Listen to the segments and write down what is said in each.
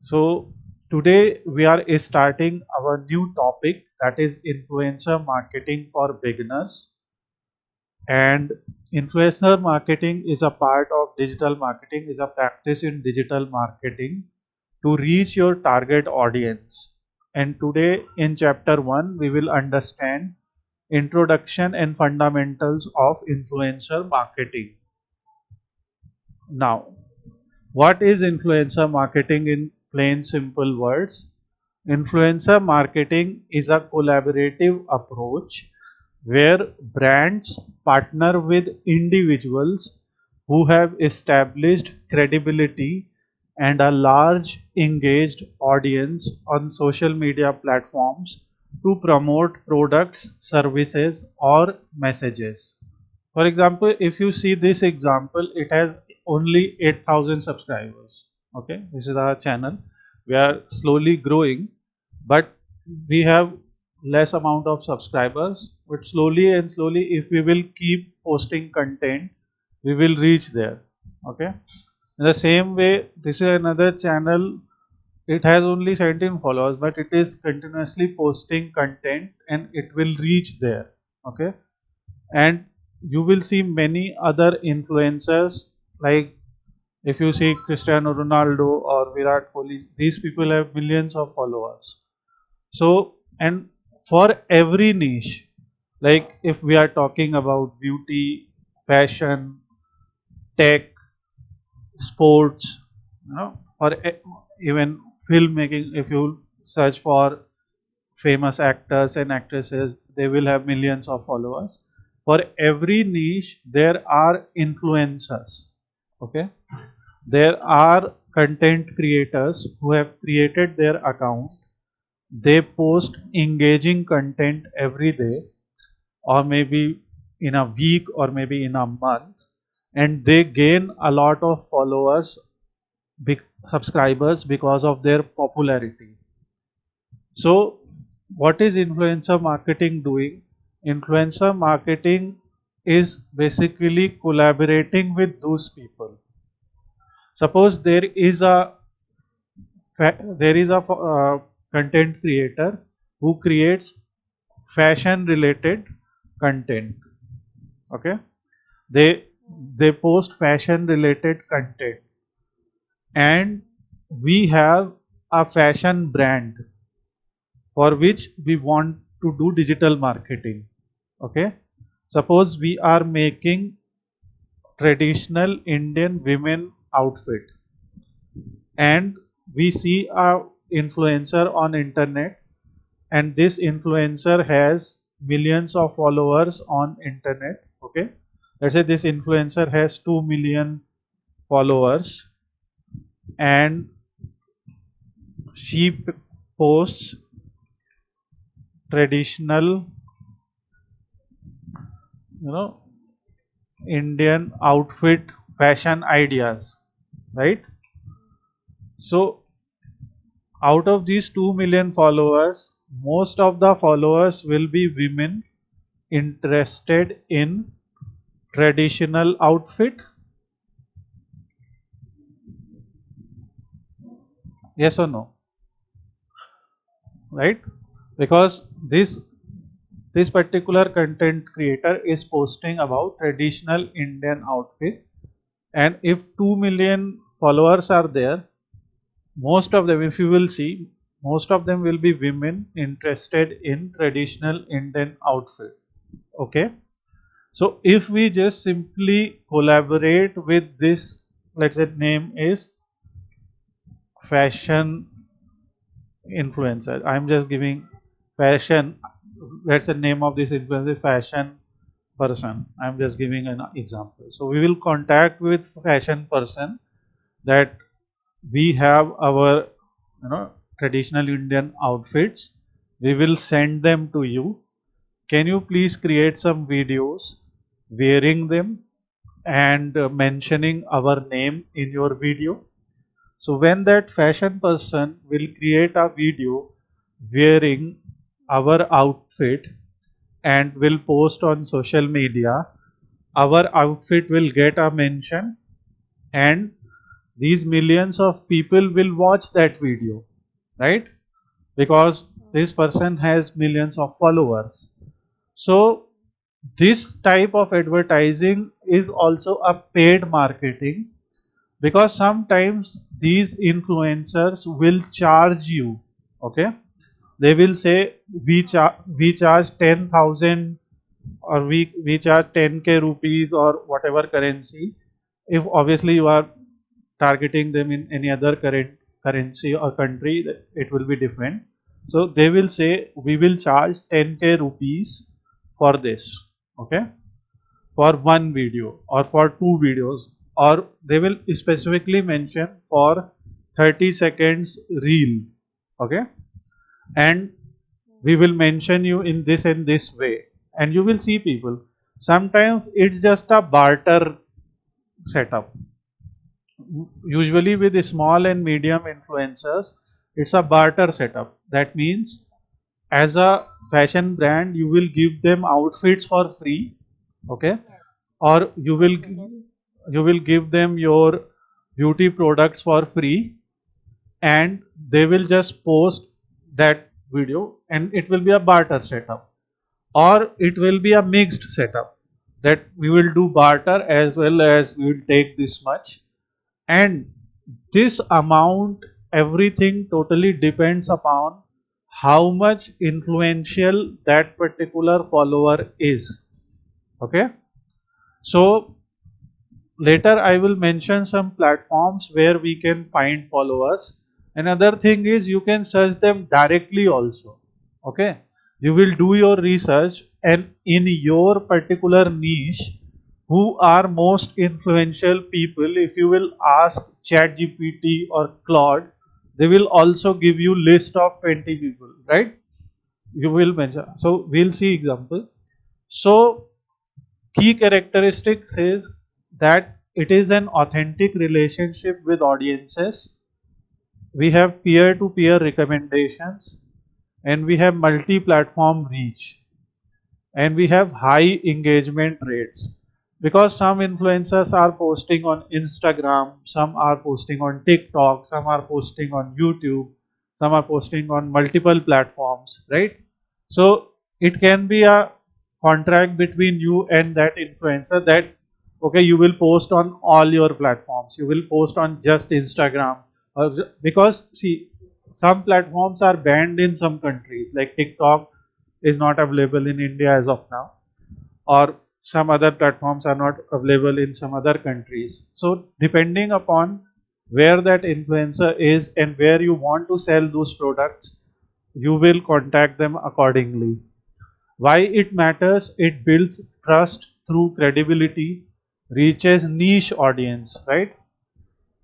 So today we are starting our new topic, that is influencer marketing for beginners. And influencer marketing is a part of digital marketing, is a practice in digital marketing to reach your target audience. And today in chapter 1 we will understand introduction and fundamentals of influencer marketing. Now, what is influencer marketing in plain simple words? Influencer marketing is a collaborative approach where brands partner with individuals who have established credibility and a large engaged audience on social media platforms to promote products, services, or messages. For example, if you see this example, it has only 8,000 subscribers. Okay, this is our channel. We are slowly growing, but we have less amount of subscribers. But slowly and slowly, if we will keep posting content, we will reach there. Okay. In the same way, this is another channel. It has only 17 followers, but it is continuously posting content and it will reach there. Okay, and you will see many other influencers, like if you see Cristiano Ronaldo or Virat Kohli, these people have millions of followers. So, and for every niche, like if we are talking about beauty, fashion, tech, sports, or even filmmaking, if you search for famous actors and actresses, they will have millions of followers. For every niche, there are influencers. Okay, there are content creators who have created their account. They post engaging content every day, or maybe in a week, or maybe in a month, and they gain a lot of followers, subscribers, because of their popularity. So, what is influencer marketing doing? Influencer marketing is basically collaborating with those people. Suppose there is a content creator who creates fashion related content. Okay, they they post fashion related content, and we have a fashion brand for which we want to do digital marketing. Okay, suppose we are making traditional Indian women outfit, and we see a influencer on internet, and this influencer has millions of followers on internet. Okay, let's say this influencer has 2 million followers, and she posts traditional, you know Indian outfit fashion ideas, right? So out of these 2 million followers, most of the followers will be women interested in traditional outfit. Yes or no? Right? Because this particular content creator is posting about traditional Indian outfit, and if 2 million followers are there, most of them, if you will see, most of them will be women interested in traditional Indian outfit. Okay, so if we just simply collaborate with this, let's say name is fashion influencer, I'm just giving fashion, that's the name of this influencer, fashion person, I'm just giving an example. So we will contact with fashion person that we have our, traditional Indian outfits, we will send them to you, can you please create some videos wearing them and mentioning our name in your video. So when that fashion person will create a video wearing our outfit and will post on social media, our outfit will get a mention, and these millions of people will watch that video, right? Because this person has millions of followers. So this type of advertising is also a paid marketing, because sometimes these influencers will charge you. Okay, they will say we charge 10,000, or we charge 10k rupees or whatever currency. If obviously you are targeting them in any other currency or country, it will be different. So they will say we will charge 10k rupees for this. Okay, for one video or for two videos, or they will specifically mention for 30 seconds reel. Okay, and we will mention you in this and this way, and you will see people. Sometimes it's just a barter setup. Usually with the small and medium influencers, it's a barter setup. That means as a fashion brand, you will give them outfits for free. Okay, or you will give them your beauty products for free, and they will just post that video, and it will be a barter setup, or it will be a mixed setup, that we will do barter as well as we will take this much. And this amount, everything totally depends upon how much influential that particular follower is. Okay, so later I will mention some platforms where we can find followers. Another thing is you can search them directly also. Okay, you will do your research, and in your particular niche, who are most influential people, if you will ask ChatGPT or Claude, they will also give you list of 20 people, right? You will mention. So we'll see example. So key characteristics is that it is an authentic relationship with audiences. We have peer-to-peer recommendations, and we have multi-platform reach, and we have high engagement rates, because some influencers are posting on Instagram, some are posting on TikTok, some are posting on YouTube, some are posting on multiple platforms, right? So it can be a contract between you and that influencer, that okay, you will post on all your platforms, you will post on just Instagram, because see, some platforms are banned in some countries, like TikTok is not available in India as of now, or some other platforms are not available in some other countries. So depending upon where that influencer is and where you want to sell those products, you will contact them accordingly. Why it matters? It builds trust through credibility, reaches niche audience, right?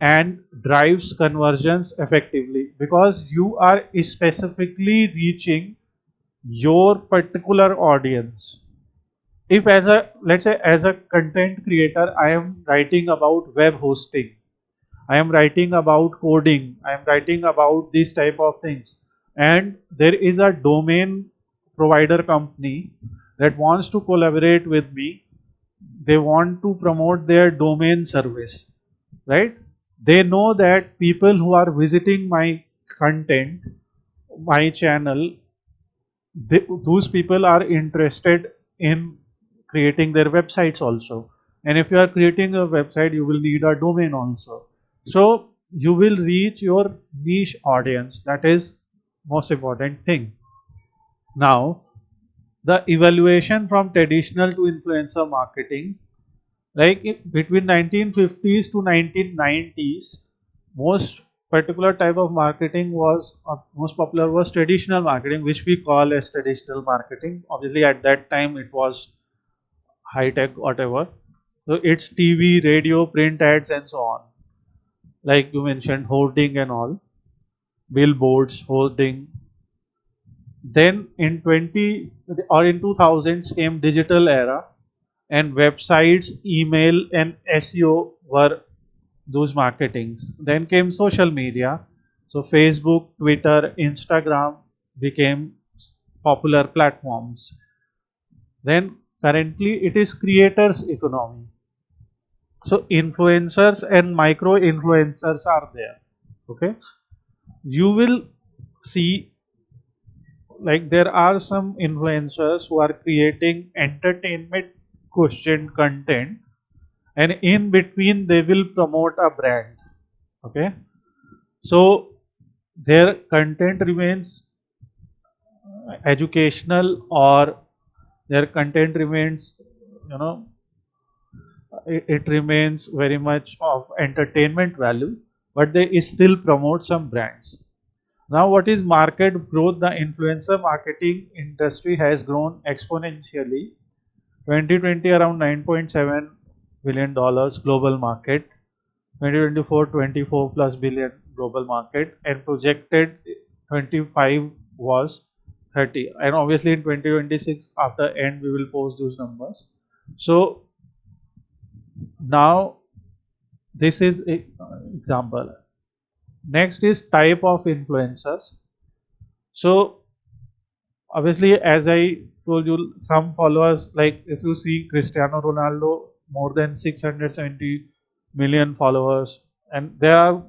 And drives conversions effectively, because you are specifically reaching your particular audience. If as a, let's say, as a content creator, I am writing about web hosting, I am writing about coding, I am writing about these type of things, and there is a domain provider company that wants to collaborate with me, they want to promote their domain service, right? They know that people who are visiting my content, my channel, those people are interested in creating their websites also. And if you are creating a website, you will need a domain also. So you will reach your niche audience. That is most important thing. Now, the evaluation from traditional to influencer marketing, like between 1950s to 1990s, most particular type of marketing was most popular was traditional marketing, which we call as traditional marketing. Obviously at that time it was high tech, whatever. So it's TV, radio, print ads, and so on. Like you mentioned, hoarding and all, billboards, hoarding. Then in 20 or in 2000s came digital era, and websites, email, and SEO were those marketings. Then came social media. So Facebook, Twitter, Instagram became popular platforms. Then currently it is creators economy. So influencers and micro influencers are there. Okay, you will see like there are some influencers who are creating entertainment question content, and in between they will promote a brand. Okay, so their content remains educational, or their content remains, you know, it remains very much of entertainment value, but they still promote some brands. Now what is market growth? The influencer marketing industry has grown exponentially. 2020 around 9.7 billion dollars global market, 2024 24 plus billion global market, and projected 25 was 30, and obviously in 2026 after end we will post those numbers. So now this is a example. Next is type of influencers. So obviously, as I told you, some followers, like if you see Cristiano Ronaldo, more than 670 million followers, and there are,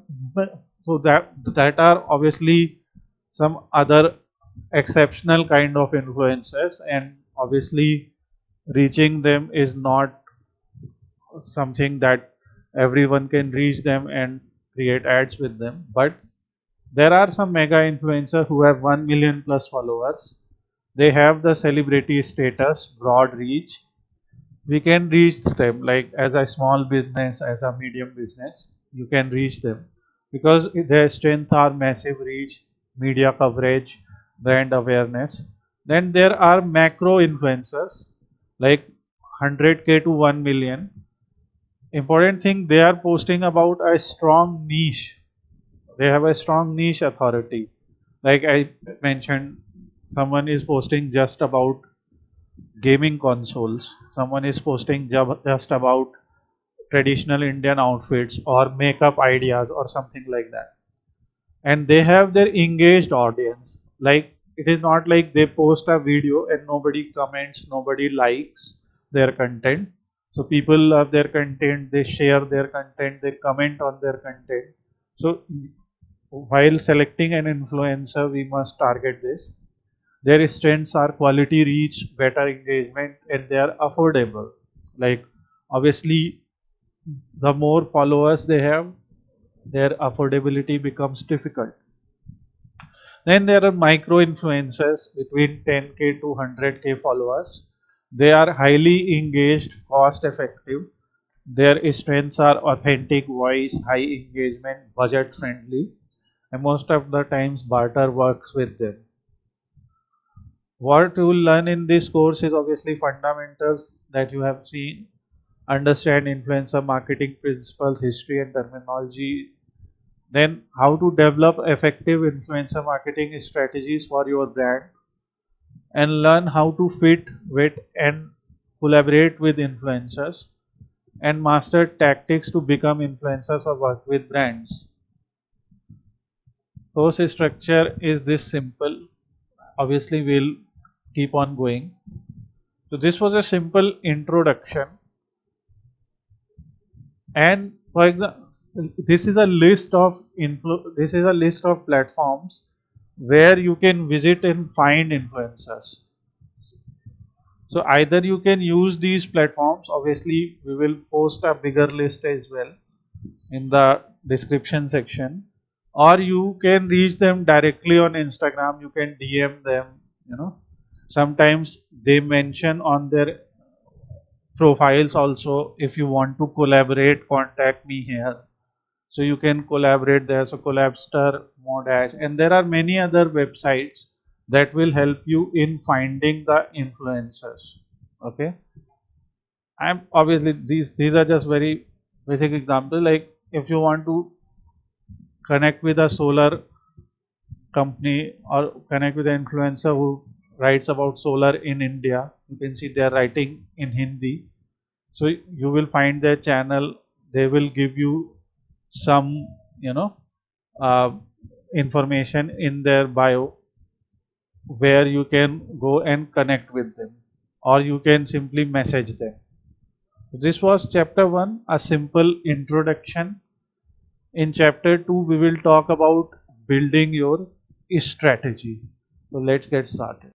so that are obviously some other exceptional kind of influencers, and obviously reaching them is not something that everyone can reach them and create ads with them. But there are some mega influencers who have 1 million plus followers. They have the celebrity status, broad reach. We can reach them like as a small business, as a medium business, you can reach them because their strength are massive reach, media coverage, brand awareness. Then there are macro influencers like 100K to 1 million. Important thing, they are posting about a strong niche. They have a strong niche authority. Like I mentioned, someone is posting just about gaming consoles, someone is posting just about traditional Indian outfits or makeup ideas or something like that. And they have their engaged audience. Like it is not like they post a video and nobody comments, nobody likes their content. So people love their content, they share their content, they comment on their content. So while selecting an influencer, we must target this. Their strengths are quality reach, better engagement, and they are affordable. Like obviously, the more followers they have, their affordability becomes difficult. Then there are micro influencers between 10K to 100K followers. They are highly engaged, cost effective. Their strengths are authentic voice, high engagement, budget friendly, and most of the times barter works with them. What you will learn in this course is obviously fundamentals that you have seen, understand influencer marketing principles, history and terminology, then how to develop effective influencer marketing strategies for your brand, and learn how to fit, vet and collaborate with influencers, and master tactics to become influencers or work with brands. Course structure is this simple. Obviously, we'll keep on going. So this was a simple introduction, and for example, this is a list of platforms where you can visit and find influencers. So either you can use these platforms. Obviously, we will post a bigger list as well in the description section, or you can reach them directly on Instagram. You can DM them. You know, sometimes they mention on their profiles also, if you want to collaborate, contact me here. So you can collaborate there. So Collabster, Modash, and there are many other websites that will help you in finding the influencers. Okay, I'm obviously these are just very basic example. Like if you want to connect with a solar company or connect with an influencer who writes about solar in India, you can see they are writing in Hindi. So you will find their channel. They will give you some, you know, uh, information in their bio where you can go and connect with them, or you can simply message them. This was chapter 1, a simple introduction. In chapter 2, we will talk about building your strategy. So let's get started.